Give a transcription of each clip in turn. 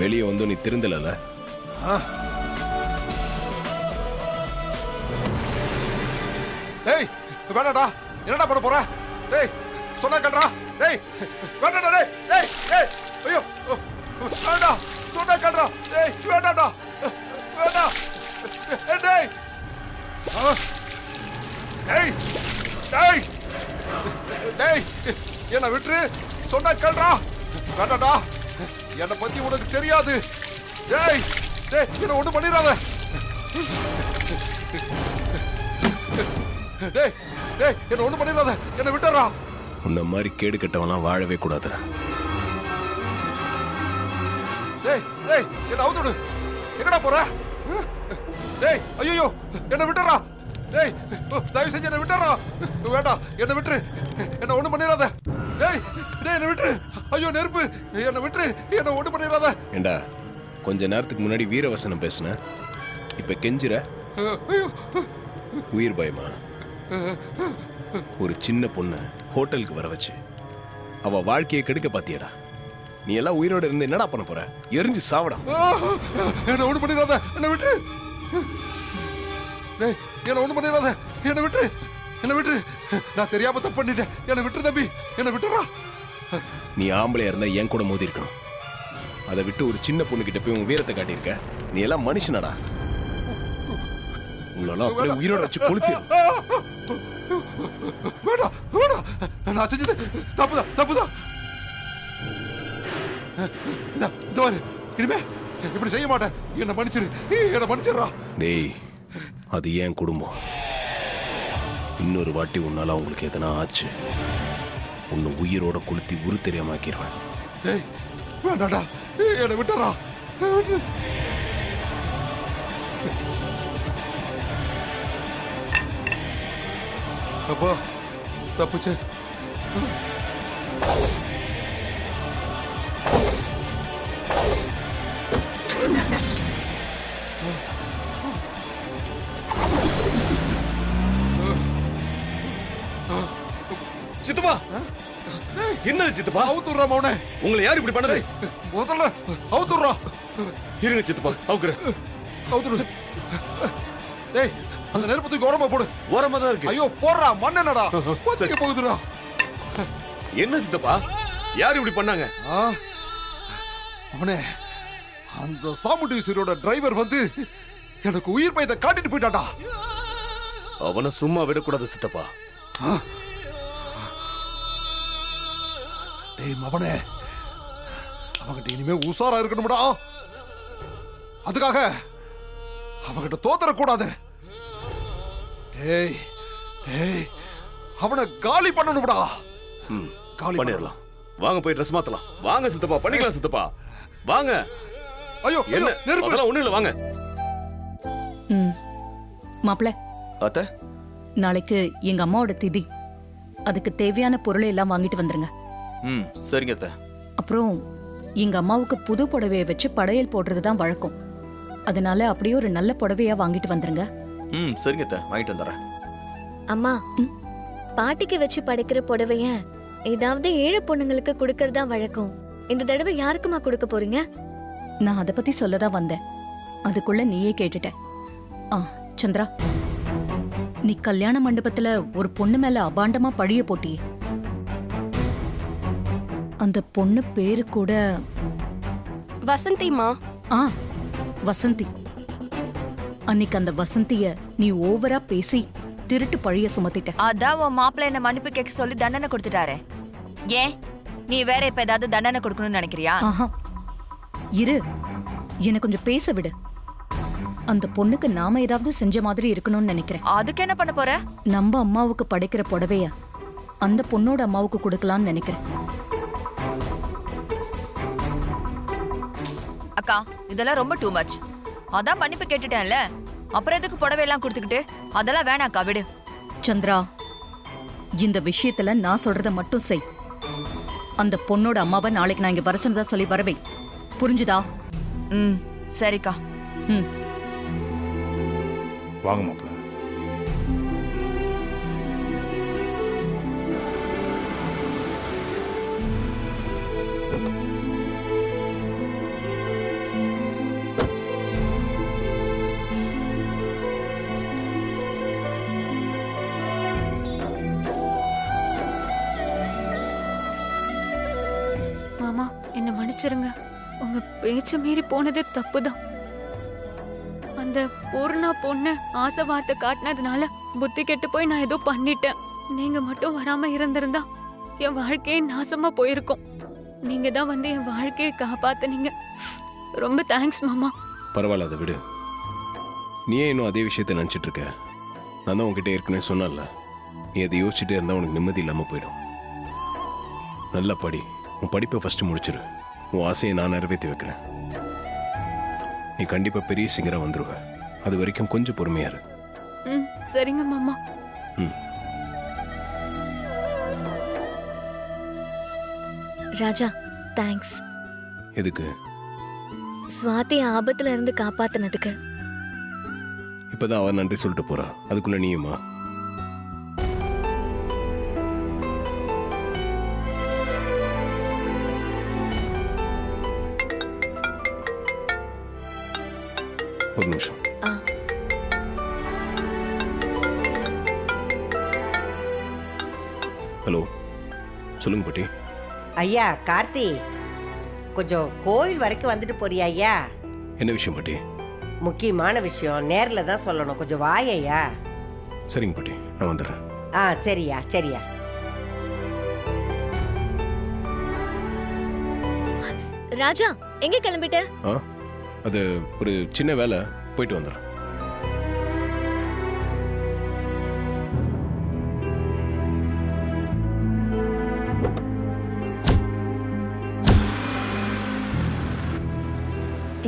வெளியே வந்து நீ திருந்தல. டேய் வேணாடா, என்னடா பண்ண போற? டேய் சொன்னா கேளுடா. டேய் வேணாடா. டேய் டேய் டேய் ஐயோ வேணா, சொன்னா கேளுடா. டேய் வேணாடா, வேணா. டேய் டேய் டேய் டேய் என்ன விட்டுரு, சொன்னா கேளுடா. வேணாடா, என்னை பத்தி உனக்கு தெரியாது. டேய் டேய் என்ன ஒண்ணும் பண்ணிடாத. டேய் டேய் என்ன ஒண்ணும் பண்ணிடாத, என்ன விட்டுறா. உன்ன மாதிரி கேடு கட்டவெல்லாம் வாழவே கூடாதுடா. டேய் டேய் என்ன அவுத்துடு, எங்கடா போற? டேய் ஐயோ என்ன விட்டுறா. டேய் தயவு செஞ்சு என்ன விட்டுறா. வேண்டாம் என்ன விட்டுரு, என்ன ஒண்ணும் பண்ணிடாத. டேய் டேய் என்ன விட்டுரு. ஐயோ நெருப்பு, என்ன விட்டுரு, என்ன ஒண்ணும் பண்ணிடாத. ஏண்டா கொஞ்ச நேரத்துக்கு முன்னாடி வீரவசனம் பேசுன, இப்ப கெஞ்சுற. உயிர் பயமா? ஒரு சின்ன பொண்ணு ஹோட்டலுக்கு வர வச்சு அவ வாழ்க்கையை கெடுக்க பாத்தியடா. நீ எல்லாம் உயிரோட இருந்து என்னடா பண்ண போற? எரிஞ்சு சாவடா. என்ன ஒண்ணு பண்ணிடாத, என்ன விட்டு. டேய் என்ன ஒண்ணு பண்ணிடாத, என்ன விட்டு, என்ன விட்டு. நான் தெரியாம தப்பு பண்ணிட்டேன், என்ன விட்டு தம்பி, என்ன விட்டுறா. நீ ஆம்பளையா இருந்தா என் கூட மோதி இருக்கணும். அதை விட்டு ஒரு சின்ன பொண்ணு கிட்ட போய் உன் வீரத்தை காட்டியிருக்க. நீ எல்லாம் மனுஷனடா. உங்களெல்லாம் அப்படியே உயிரோட வச்சு கொளுத்தி. வேணா வேணா, நான் செஞ்சது தப்புதான் தப்புதான். இனிமே இப்படி செய்ய மாட்டேன், என்ன மன்னிச்சிரு, என்ன மன்னிச்சிடுறா. டேய் அது ஏன் குடும்பம். இன்னொரு வாட்டி உன்னால அவங்களுக்கு எதனா ஆச்சு, உன்னை உயிரோட கொளுத்தி உரு தெரியாம ஆக்கிடுவேன். டேய் வேண்டாடா, என்ன விட்டுறா. அப்பா தப்புச்சு. சித்தப்பா என்ன சித்தப்பா? அவுத்துறா மௌனே. உங்களை யார் இப்படி பண்ணது? முதல்ல அவுத்துறா. இருங்க சித்தப்பா, அவுக்குறேன். அவுத்துடு. டேய் அந்த நெருப்பத்துக்கு ஓரமா போடு. ஓரமா தான் இருக்கு. ஐயோ போடுறா, மண் என்னடா பசிக்க போகுதுடா. என்ன சித்தப்பா, யார் இப்படி பண்ணாங்க? அவனே அந்த சாமுண்டி சீரோட டிரைவர் வந்து எனக்கு உயிர் பயத்தை காட்டிட்டு போயிட்டாடா. அவனை சும்மா விடக்கூடாது சித்தப்பா. டேய் மவனே, அவங்கிட்ட இனிமே உசாரா இருக்கணும்டா. அதுக்காக அவங்கிட்ட தோத்தரக்கூடாது. டேய் டேய் அவனை காலி பண்ணணும்டா. காலி பண்ணிடலாம். வாங்க போய் ட்ரெஸ் மாத்தலாம். வாங்க சித்தப்பா, பண்ணிக்கலாம் சித்தப்பா. வாங்க. ஐயோ என்ன நெருப்பு. அதெல்லாம் ஒண்ணும் இல்ல, வாங்க. மாப்ள அத்தை, நாளைக்கு எங்க அம்மாவோட திதி, அதுக்கு தேவையான பொருளை எல்லாம் வாங்கிட்டு வந்துருங்க. சரிங்க அத்தை. அப்புறம் எங்க அம்மாவுக்கு புது புடவைய வச்சு படையல் போடுறதுதான் வழக்கம். அதனால அப்படியே ஒரு நல்ல புடவையா வாங்கிட்டு வந்துருங்க. சரிங்க அத்தை, வாங்கிட்டு வந்துடுறேன். அம்மா, பாட்டிக்கு வச்சு படைக்கிற புடவைய ஏதாவது ஏழை பொண்ணுங்களுக்கு கொடுக்கறதா வழக்கம். இந்த தடவை யாருக்குமா கொடுக்க போறீங்க? நான் அத பத்தி சொல்லதான் வந்தேன், அதுக்குள்ள நீயே கேட்டுட்ட. சந்திரா, நீ கல்யாண மண்டபத்துல ஒரு பொண்ணு மேல அபாண்டமா பழிய போட்டியே, அந்த பொண்ணு பேரு கூட வசந்திமா. வசந்தி. அன்னைக்கு அந்த வசந்திய நீ ஓவரா பேசி திருட்டு பழிய சுமத்திட்ட. அதான் உன் மாப்பிள்ள என்ன மன்னிப்பு கேட்க சொல்லி தண்டனை கொடுத்துட்டாரே. ஏன் நீ வேற இப்ப ஏதாவது தண்டனை கொடுக்கணும்னு நினைக்கிறியா? இரு, என்ன கொஞ்சம் பேச விடு. அந்த பொண்ணுக்கு நாம ஏதாவது செஞ்ச மாதிரி இருக்கணும்னு நினைக்கிறேன். அதுக்கு என்ன பண்ண போற? நம்ம அம்மாவுக்கு படைக்கிற புடவைய அந்த பொண்ணோட அம்மாவுக்கு கொடுக்கலாம்னு நினைக்கிறேன். அக்கா, இதெல்லாம் ரொம்ப டூ மச். அதான் மன்னிப்பு கேட்டுட்டேன்ல, அப்புறம் எதுக்கு புடவையெல்லாம் கொடுத்துக்கிட்டு? அதெல்லாம் வேணாக்கா, விடு. சந்திரா, இந்த விஷயத்துல நான் சொல்றத மட்டும் செய். அந்த பொண்ணோட அம்மாவை நாளைக்கு நான் இங்க வர சொன்னதா சொல்லி வரவை, புரிஞ்சுதா? சரிக்கா. வாங்க மாப்பிள்ள. மன்னிச்சிருங்க. உங்க பேச்ச மீறி போனது தப்புதான். அந்த பூர்ணா பொண்ணு ஆசை வார்த்தை காட்டினதுனால புத்தி கெட்டு போய் நான் ஏதோ பண்ணிட்டேன். நீங்க மட்டும் வராம இருந்திருந்தா என் வாழ்க்கையே நாசமா போயிருக்கும். நீங்க தான் வந்து என் வாழ்க்கையை காப்பாத்துனீங்க. ரொம்ப தேங்க்ஸ் மாமா. பரவாயில்ல, அதை விடு. நீ ஏன் இன்னும் அதே விஷயத்த நினச்சிட்டு இருக்க? நான் தான் உன்கிட்ட ஏற்கனவே சொன்னேன்ல, நீ அதை யோசிச்சுட்டே இருந்தால் உனக்கு நிம்மதி இல்லாமல் போயிடும். நல்லா படி, உன் படிப்பை ஃபஸ்ட்டு முடிச்சிரு. உன் ஆசையை நான் நிறைவேற்றி வைக்கிறேன். நீ கண்டிப்பாக பெரிய சிங்கராக வந்துடுவ. அது வரைக்கும் கொஞ்சம் பொறுமையா இரு. சரிங்க மாமா. ராஜா, தேங்க்ஸ். எதுக்கு? ஸ்வாதி ஆபத்துல இருந்து காப்பாத்துனதுக்கு. இப்பதான் அவ நன்றி சொல்லிட்டு போறா, அதுக்குள்ள நீயுமா? ஒரு நிமிஷம். ஹலோ, சொல்லுங்க பாட்டி. ஐயா கார்த்தி, கொஞ்சம் கோயில் வரைக்கும் வந்துட்டு போறியா ஐயா? என்ன விஷயம் பாட்டி? முக்கியமான விஷயம், நேர்ல தான் சொல்லணும். கொஞ்சம் வாயையா. சரிங்க பாட்டி, நான் வந்துடுறேன். சரியா சரியா. ராஜா, எங்க கிளம்பிட்ட? அது ஒரு சின்ன வேலை, போயிட்டு வந்துடுறேன்.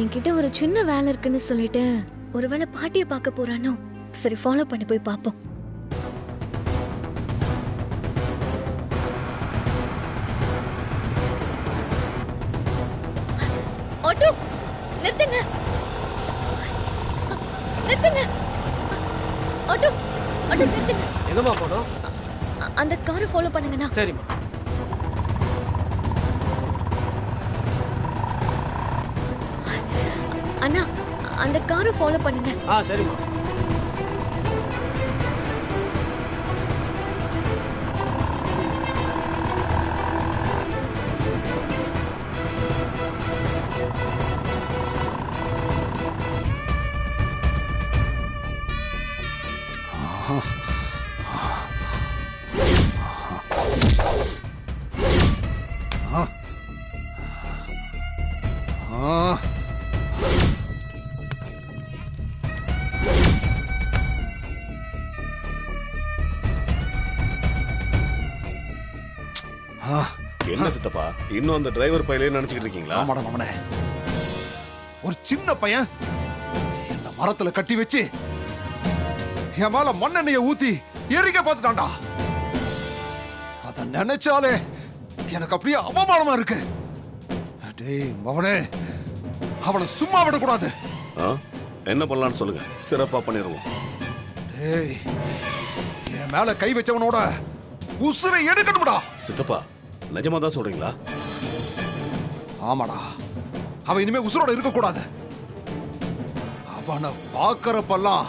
என்கிட்ட ஒரு சின்ன வேலை இருக்குன்னு சொல்லிட்டு ஒருவேளை பாட்டியை பார்க்க போறானோ? சரி, ஃபாலோ பண்ணி போய் பார்ப்போம். ஆட்டோ நிறுத்துங்க, நிறுத்துங்க. ஆட்டோ ஆட்டோ நிறுத்துங்க. எங்கம்மா போறோம்? அந்த காரை ஃபாலோ பண்ணுங்கண்ணா. சரிம்மா. அண்ணா, அந்த காரை ஃபாலோ பண்ணுங்க. சரிம்மா. என்ன சித்தப்பா, இன்னும் அந்த டிரைவர் பையலே நினைச்சுக்கிட்டு இருக்கீங்களா? ஆமாடா மாமனே, ஒரு சின்ன பையன் என்ன மரத்துல கட்டி வச்சு என் மேல மண்ணெண்ணெய ஊத்தி எரிக்க பார்த்துட்டான்டா. அத நினைச்சாலே எனக்கு அப்படியே அவமானமா இருக்கு. டேய் மவனே, அவனை சும்மா விடக்கூடாது. என்ன பண்ணலாம்னு சொல்லுங்க, சிறப்பா பண்ணிடுவோம். டேய், என் மேல கை வச்சவனோட உசுரை எடுக்கணும்டா. சித்தப்பா, நிஜமா தான் சொல்றீங்களா? ஆமாடா, அவன் இனிமே உசுரோட இருக்க கூடாது. அவனை பாக்குறப்பெல்லாம்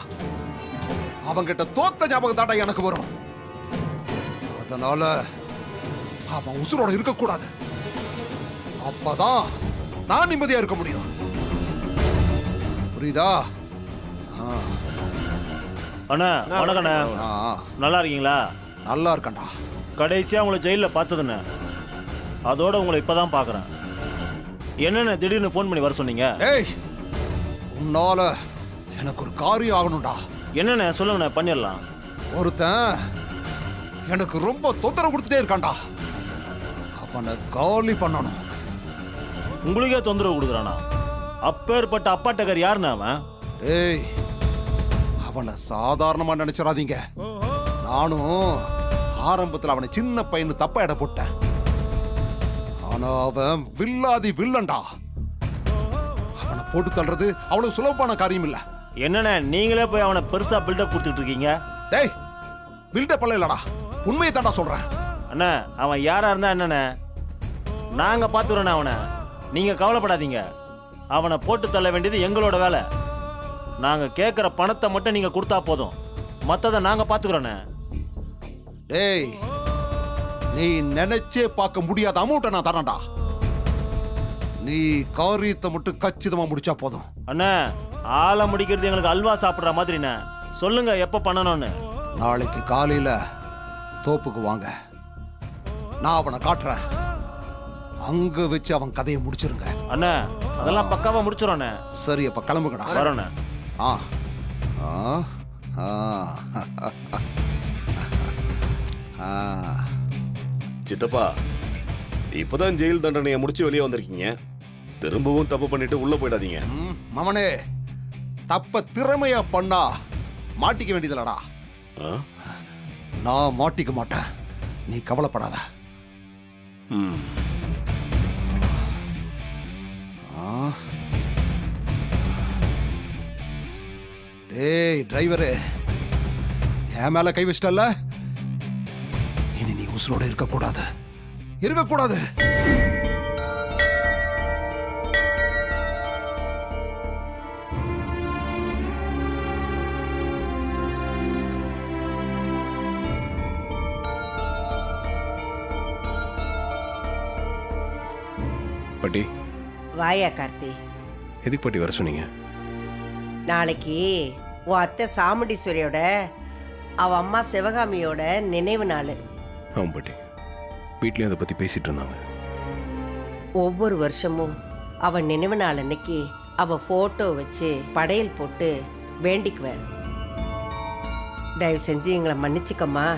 அவன்கிட்ட தோத்த ஞாபகம் தாண்டா எனக்கு வரும். அதனால அவன் உசுரோட இருக்க கூடாது. அப்பதான் நான் நிம்மதியா இருக்க முடியும். புரியுதா? அண்ணா வணக்கண்ணா. நல்லா இருக்கீங்களா? நல்லா இருக்கேன்டா. கடைசியா உங்களை ஜெயிலில் பார்த்ததுண்ணே, அதோட உங்களை இப்பதான் பார்க்குறேன். என்னென்ன திடீர்னு ஃபோன் பண்ணி வர சொன்னீங்க? ஏய், உன்னால எனக்கு ஒரு காரியம் ஆகணும்டா. என்னண்ணே சொல்லுங்கண்ணே, பண்ணிடலாம். ஒருத்தன் எனக்கு ரொம்ப தொந்தரவு கொடுத்துட்டே இருக்கான்டா. அவனை காலி பண்ணணும். உங்களுக்கே தொந்தரவு கொடுக்குறானா? அப்பேற்பட்ட அப்பாட்டக்கார் யாருண்ணா அவன்? ஏய், அவனை சாதாரணமா நினைச்சிடாதீங்க. நானும் ஆரம்பத்தில் அவனை சின்ன பையன் தப்பா இட போட்டேன். ஆனா அவன் வில்லாதி வில்லன்டா. அவனை போட்டு தள்ளுறது அவ்வளவு சுலபமான காரியம் இல்ல. என்னண்ணே நீங்களே போய் அவனை பெருசா பில்டப் கொடுத்துட்டு இருக்கீங்க? டேய், பில்டப் பண்ண இல்லடா, உண்மையை தாண்டா சொல்றேன். அண்ணா, அவன் யாரா இருந்தா என்னண்ணே, நாங்க பாத்துக்கிறோண்ணே அவனை. நீங்க கவலைப்படாதீங்க. அவனை போட்டு தள்ள வேண்டியது எங்களோட வேலை. நாங்க கேட்கிற பணத்தை மட்டும் நீங்க கொடுத்தா போதும், மத்ததை நாங்க பாத்துக்கிறோண்ணே. டேய், நீ நினைச்சே பார்க்க முடியாத அமௌண்ட்டை நான் தரேன்டா. நீ காரியத்தை மட்டும் கச்சிதமா முடிச்சா போதும். அண்ணே ஆளை முடிக்கிறது எங்களுக்கு அல்வா சாப்பிட்ற மாதிரிண்ணே. சொல்லுங்க எப்போ பண்ணணும்னு. நாளைக்கு காலையில தோப்புக்கு வாங்க, நான் அவனை காட்டுறேன். அங்க வச்சு அவன் கதையை முடிச்சிருங்க. அண்ணே அதெல்லாம் பக்காவா முடிச்சிடறோண்ணே. சரி, அப்ப கிளம்புங்கடா. வரோண்ணே. ஆ ஆ ஆ ஆ. சித்தப்பா, இப்பதான் ஜெயில் தண்டனையை முடிச்சு வெளியே வந்திருக்கீங்க. திரும்பவும் தப்பு பண்ணிட்டு உள்ள போயிடாதீங்க. மவனே, தப்ப திறமையா பண்ணா மாட்டிக்க வேண்டியதில்லடா. ஆ? நான் மாட்டிக்க மாட்டேன், நீ கவலைப்படாத. ம். ஆ. டேய் டிரைவரு, என் மேல கை வச்சிட்டல்ல, இனி நீ உசுரோட இருக்கக்கூடாது, இருக்கக்கூடாது. பாட்டி, வாயா கார்த்தி. எதுக்கு பாட்டி வர சொன்னீங்க? நாளைக்கு உன் அத்தை சாமுண்டீஸ்வரியோட அவ அம்மா சிவகாமியோட நினைவு நாள். ஆமாம் பாட்டி, வீட்லேயும் அதை பற்றி பேசிகிட்டு இருந்தாங்க. ஒவ்வொரு வருஷமும் அவ நினைவு நாள் அன்னைக்கு அவ போட்டோ வச்சு படையல் போட்டு வேண்டிக்குவேன். தயவு செஞ்சு எங்களை மன்னிச்சுக்கம்மா,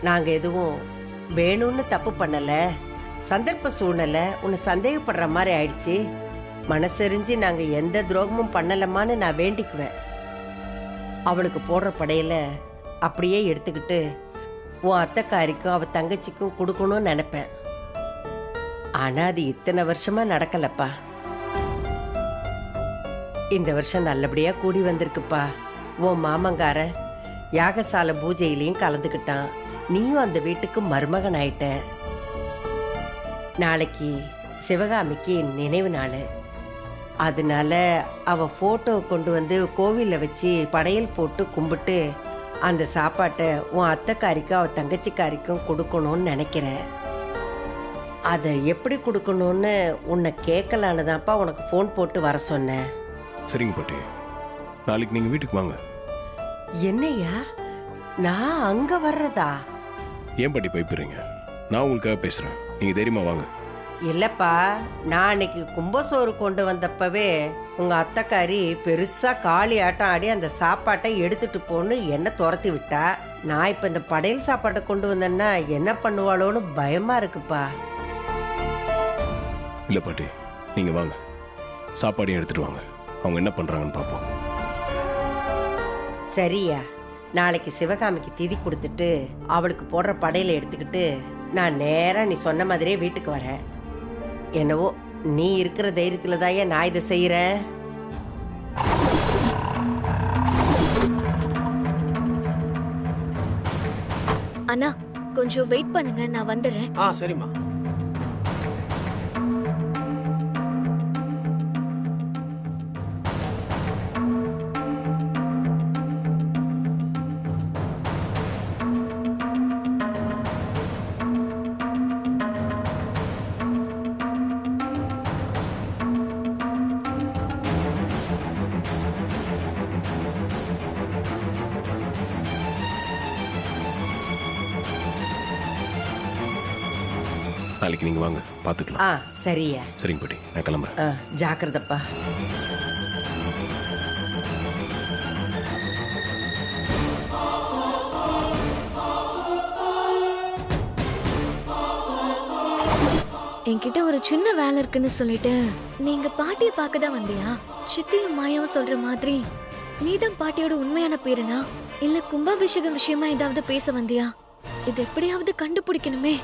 நாங்க எதுவும் வேணும்னு தப்பு பண்ணல. சந்தர்ப்ப சூழ்நிலை உன்னை சந்தேகப்படுற மாதிரி ஆயிடுச்சு. மனசெறிஞ்சு நாங்க எந்த துரோகமும் பண்ணலமான்னு நான் வேண்டிக்குவேன். அவளுக்கு போடுற படையில அப்படியே எடுத்துக்கிட்டு உன் அத்தைக்காரிக்கும் அவ தங்கச்சிக்கும் கொடுக்கணும்னு நினைப்பேன். ஆனா அது இத்தனை வருஷமா நடக்கலப்பா. இந்த வருஷம் நல்லபடியா கூடி வந்திருக்குப்பா. உன் மாமங்கார யாகசால பூஜையிலையும் கலந்துக்கிட்டான். நீயும் அந்த வீட்டுக்கு மருமகன் ஆயிட்ட. நாளைக்கு சிவகாமிக்கு நினைவு நாள். அதனால அவ போட்டோ கொண்டு வந்து கோவிலில் வச்சு படையல் போட்டு கும்பிட்டு அந்த சாப்பாட்டை உன் அத்தைக்காரிக்கும் அவ தங்கச்சிக்காரிக்கும் கொடுக்கணும்னு நினைக்கிறேன். அதை எப்படி கொடுக்கணும்னு உன்னை கேட்கலான்னு தான்ப்பா உனக்கு ஃபோன் போட்டு வர சொன்னேன். சரிங்க பாட்டி, நாளைக்கு நீங்கள் வீட்டுக்கு வாங்க. என்னையா நான் அங்க வர்றதா? ஏன் பாட்டி பயப்படுறீங்க? நான் உங்களுக்காக பேசுகிறேன், நீங்கள் தைரியமாக வாங்க. இல்லப்பா, நான் அன்னைக்கு கும்பசோறு கொண்டு வந்தப்பவே உங்க அத்தைக்காரி பெருசா காளி ஆட்டம் ஆடி அந்த சாப்பாட்டை எடுத்துட்டு போன்னு என்ன துரத்தி விட்டா. நான் இப்ப இந்த படையல் சாப்பாட்டை கொண்டு வந்தேன்னா என்ன பண்ணுவாளோன்னு பயமா இருக்குப்பா. இல்லை பாட்டி, நீங்கள் வாங்க, சாப்பாடையும் எடுத்துகிட்டு வாங்க, அவங்க என்ன பண்ணுறாங்கன்னு பார்ப்போம். சரியா, நாளைக்கு சிவகாமிக்கு திதி கொடுத்துட்டு அவளுக்கு போடுற படையில எடுத்துக்கிட்டு நான் நேரா நீ சொன்ன மாதிரியே வீட்டுக்கு வரேன். என்னவோ நீ இருக்கிற தைரியத்துல தான் நான் இதை செய்யறேன். அண்ணா கொஞ்சம் வெயிட் பண்ணுங்க, நான் வந்துடுறேன். சரிம்மா. நாளைக்கு நீங்கள் வாங்க, பார்த்துக்கலாம். சரியா. சரிங்க பாட்டி, நான் கிளம்புறேன். ஜாக்கிரதப்பா. என்கிட்ட ஒரு சின்ன வேலை இருக்குன்னு சொல்லிட்டு நீங்க பாட்டிய பார்க்க தான் வந்தியா? சித்தியும் மாயாவும் சொல்ற மாதிரி நீதான் பாட்டியோட உண்மையான பேருனா இல்ல கும்பாபிஷேகம் விஷயமா ஏதாவது பேச வந்தியா? இது எப்படியாவது கண்டுபிடிக்கணுமே.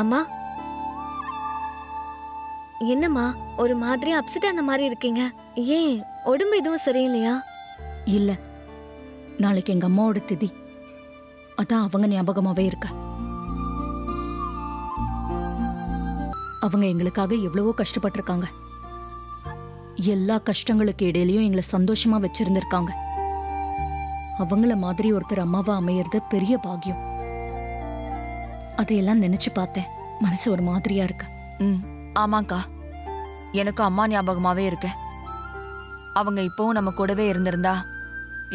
அம்மா, என்னம்மா ஒரு மாதிரி அப்செட் ஆன மாதிரி இருக்கீங்க? ஏன் உடம்பு எதுவும் சரியில்லையா? இல்ல, நாளைக்கு எங்க அம்மாவோட திதி. அதான் அவங்க ஞாபகமாவே இருக்க. அவங்க எங்களுக்காக எவ்வளவோ கஷ்டப்பட்டிருக்காங்க. எல்லா கஷ்டங்களுக்கு இடையிலயும் எங்களை சந்தோஷமா வச்சிருந்திருக்காங்க. அவங்கள மாதிரி ஒருத்தர் அம்மாவா அமையறது பெரிய பாக்கியம். அதையெல்லாம் நினைச்சு பார்த்தேன், மனசு ஒரு மாதிரியா இருக்கு. ஆமாக்கா, எனக்கு அம்மா ஞாபகமாவே இருக்கு. அவங்க இப்போவும் நம்ம கூடவே இருந்திருந்தா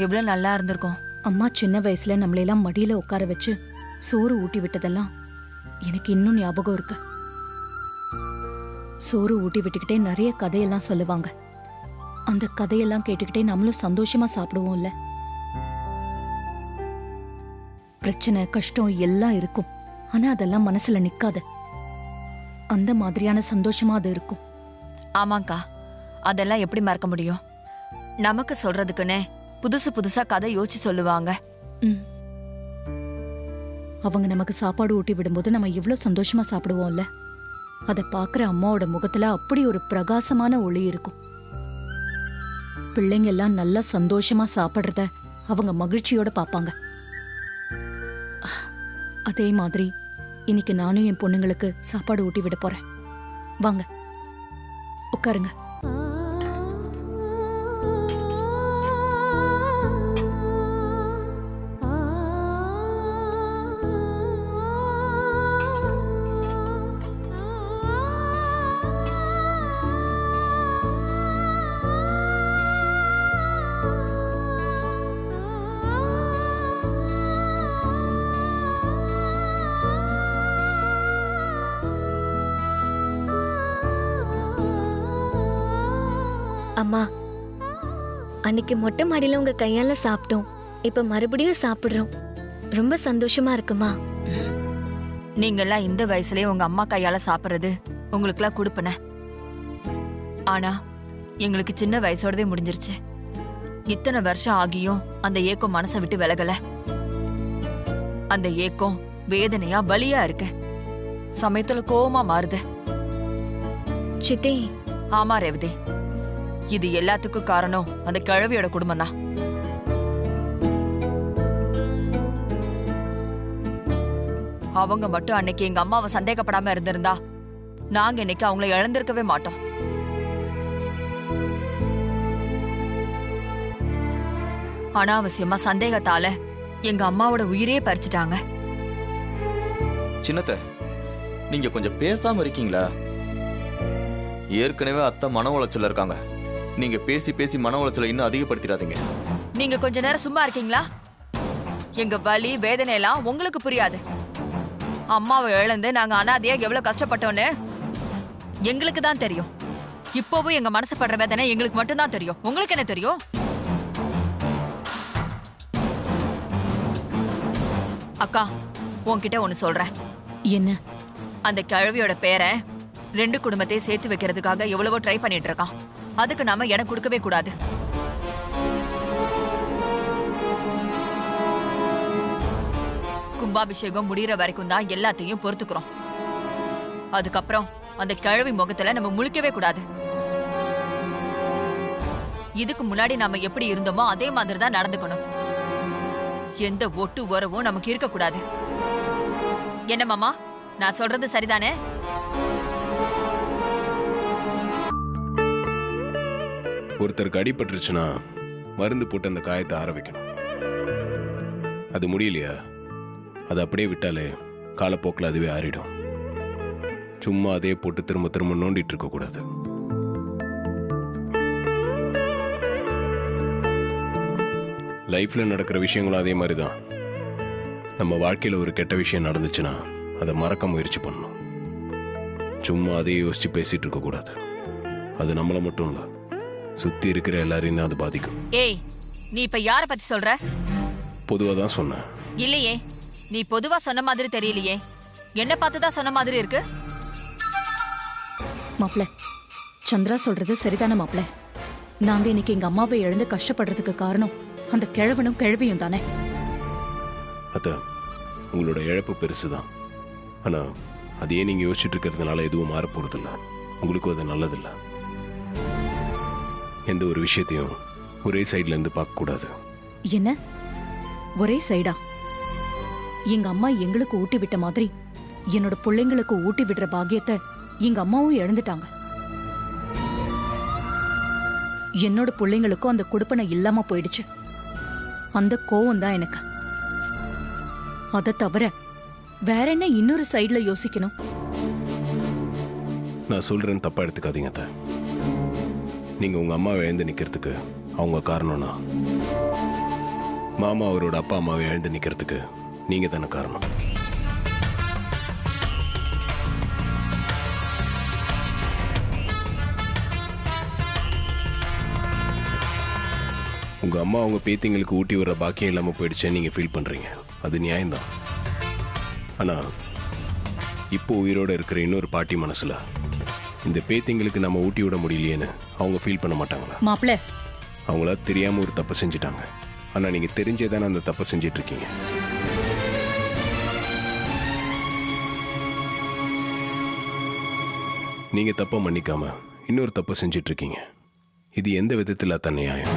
எவ்வளவு நல்லா இருந்திருக்கும். அம்மா சின்ன வயசுல நம்மளையெல்லாம் மடியில உட்கார வச்சு சோறு ஊட்டி விட்டதெல்லாம் எனக்கு இன்னும் ஞாபகம் இருக்கு. சோறு ஊட்டி விட்டுக்கிட்டே நிறைய கதையெல்லாம் சொல்லுவாங்க. அந்த கதையெல்லாம் கேட்டுக்கிட்டே நம்மளும் சந்தோஷமா சாப்பிடுவோம்ல. பிரச்சனை கஷ்டம் எல்லாம் இருக்கும், ஆனா அதெல்லாம் மனசுல நிக்காது. அந்த மாதிரியான சந்தோஷமா அது இருக்கும். ஆமாக்கா, அதெல்லாம் எப்படி மறக்க முடியும்? நமக்கு சொல்றதுக்குன்னே புதுசு புதுசா கதை யோசிச்சு சொல்லுவாங்க. அவங்க நமக்கு சாப்பாடு ஊட்டி விடும்போது நம்ம எவ்வளவு சந்தோஷமா சாப்பிடுவோம்ல. அதை பாக்குற அம்மாவோட முகத்துல அப்படி ஒரு பிரகாசமான ஒளி இருக்கும். பிள்ளைங்க எல்லாம் நல்லா சந்தோஷமா சாப்பிடுறத அவங்க மகிழ்ச்சியோட பாப்பாங்க. அதே மாதிரி இன்னைக்கு நானும் என் பொண்ணுங்களுக்கு சாப்பாடு ஊட்டி விட போறேன். வாங்க உட்காருங்க. அம்மா, அன்னைக்கு மொட்டை மாடியில உங்க கையால சாப்பிட்டோம். இப்ப மறுபடியும் சாப்பிடுறோம். ரொம்ப சந்தோஷமா இருக்குமா? நீங்கெல்லாம் இந்த வயசுலயே உங்க அம்மா கையால சாப்பிடுறது உங்களுக்குலாம் கொடுப்பன. ஆனா எங்களுக்கு சின்ன வயசோடவே முடிஞ்சிருச்சு. இத்தனை வருஷம் ஆகியும் அந்த ஏக்கம் மனசை விட்டு விலகல. அந்த ஏக்கம் வேதனையா வலியா இருக்கு. சமயத்துல கோவமா மாறுது. சித்தி. ஆமா ரேவதி, இது எல்லாத்துக்கும் காரணம் அந்த கிழவியோட குடும்பம் தான். அவங்க மட்டும் அன்னைக்கு எங்க அம்மாவை சந்தேகப்படாம இருந்திருந்தா நாங்க இன்னைக்கு அவங்கள இழந்திருக்கவே மாட்டோம். அனாவசியமா சந்தேகத்தால எங்க அம்மாவோட உயிரே பறிச்சுட்டாங்க. சின்னத்தை, நீங்க கொஞ்சம் பேசாம இருக்கீங்களா? ஏற்கனவே அத்தை மன உளைச்சல இருக்காங்க. நீங்க பேசி பேசி மன உளைச்சலை இன்னும் அதிகப்படுத்திடாதீங்க. நீங்க கொஞ்ச நேரம் சும்மா இருக்கீங்களா? எங்க வலி வேதனை எல்லாம் உங்களுக்கு புரியாது. அம்மாவை இழந்து நாங்க அனாதையா எவ்வளவு கஷ்டப்பட்டோன்னு எங்களுக்கு தான் தெரியும். இப்போவும் எங்க மனசு படுற வேதனை எங்களுக்கு மட்டும்தான் தெரியும். உங்களுக்கு என்ன தெரியும்? அக்கா, உன்கிட்ட ஒண்ணு சொல்றேன். என்ன? அந்த கிழவியோட பேரை 2 குடும்பத்தையும் சேர்த்து வைக்கிறதுக்காக எவ்வளவோ ட்ரை பண்ணிட்டு இருக்கான். அதுக்கு நாம இடம் கொடுக்கவே கூடாது. கும்பாபிஷேகம் முடிகிற வரைக்கும் தான் எல்லாத்தையும் பொறுத்துக்கிறோம். அதுக்கப்புறம் அந்த கிழவி முகத்துல நம்ம முழிக்கவே கூடாது. இதுக்கு முன்னாடி நாம எப்படி இருந்தோமோ அதே மாதிரி தான் நடந்துக்கணும். எந்த ஒட்டு உறவும் நமக்கு இருக்க கூடாது. என்ன மாமா, நான் சொல்றது சரிதானே? ஒருத்தருக்கு அடிபட்டுருச்சுன்னா மருந்து போட்டு அந்த காயத்தை ஆற வைக்கணும். அது முடியலையா, அது அப்படியே விட்டாலே காலப்போக்கில் அதுவே ஆறிடும். சும்மா அதே போட்டு திரும்ப திரும்ப நோண்டிட்டு இருக்க கூடாது. லைஃப்ல நடக்கிற விஷயங்களும் அதே மாதிரி தான். நம்ம வாழ்க்கையில் ஒரு கெட்ட விஷயம் நடந்துச்சுன்னா அதை மறக்க முயற்சி பண்ணணும். சும்மா அதையே யோசிச்சு பேசிட்டு இருக்க கூடாது. அது நம்மளை மட்டும் இல்லை, சுத்தி இருக்கிற எல்லாரையும் தான் அது பாதிக்கும். ஏய், நீ இப்ப யார பத்தி சொல்ற? பொதுவா தான் சொன்னேன். இல்லையே, நீ பொதுவா சொன்ன மாதிரி தெரியலையே. என்ன பார்த்துதான் சொன்ன மாதிரி இருக்கு. மாப்ள, சந்திரா சொல்றது சரிதானே மாப்ள? நாங்க இன்னைக்கு எங்க அம்மாவை இழந்து கஷ்டப்படுறதுக்கு காரணம் அந்த கிழவனும் கிழவியும் தானே. அத்த, உங்களோட இழப்பு பெருசுதான். ஆனா அதையே நீங்க யோசிச்சுட்டு இருக்கிறதுனால எதுவும் மாற போறதில்ல. உங்களுக்கும் அது நல்லதில்ல. எந்த ஒரு விஷயத்தையும் ஒரே சைட்ல இருந்து பார்க்க கூடாது. என்ன? ஒரே சைடா? எங்க அம்மா எங்களுக்கு ஊட்டி விட்ட மாதிரி என்னோட பிள்ளைங்களுக்கு ஊட்டி விடுற பாக்கியத்தை எங்க அம்மாவும் இழந்துட்டாங்க. என்னோட பிள்ளைங்களுக்கும் அந்த குடுப்பனை இல்லாம போயிடுச்சு. அந்த கோவம் தான் எனக்கு. அதை தவிர வேற என்ன இன்னொரு சைடுல யோசிக்கணும்? நான் சொல்றேன்னு தப்பா எடுத்துக்காதீங்க அத்தை. நீங்க உங்க அம்மாவை எழுந்து நிக்கிறதுக்கு அவங்க காரணம்னா, மாமா அவரோட அப்பா அம்மாவை எழுந்து நிக்கிறதுக்கு நீங்க தானே காரணம். உங்க அம்மா அவங்க பேத்திங்களுக்கு ஊட்டி வர்ற பாக்கியம் இல்லாம போயிடுச்சேன்னு நீங்க ஃபீல் பண்றீங்க. அது நியாயம்தான். ஆனா இப்போ உயிரோட இருக்கிற இன்னொரு பாட்டி மனசுல இந்த பேத்திங்களுக்கு நம்ம ஊட்டி விட முடியலையேன்னு அவங்க ஃபீல் பண்ண மாட்டாங்களா? மாப்பிள்ள, அவங்களா தெரியாம ஒரு தப்பு செஞ்சுட்டாங்க. ஆனா நீங்க தெரிஞ்சே தானே அந்த தப்பை செஞ்சிட்டு இருக்கீங்க. நீங்க தப்பை மன்னிக்காம இன்னொரு தப்பை செஞ்சிட்டு இருக்கீங்க. இது எந்த விதத்துல தான் நியாயம்?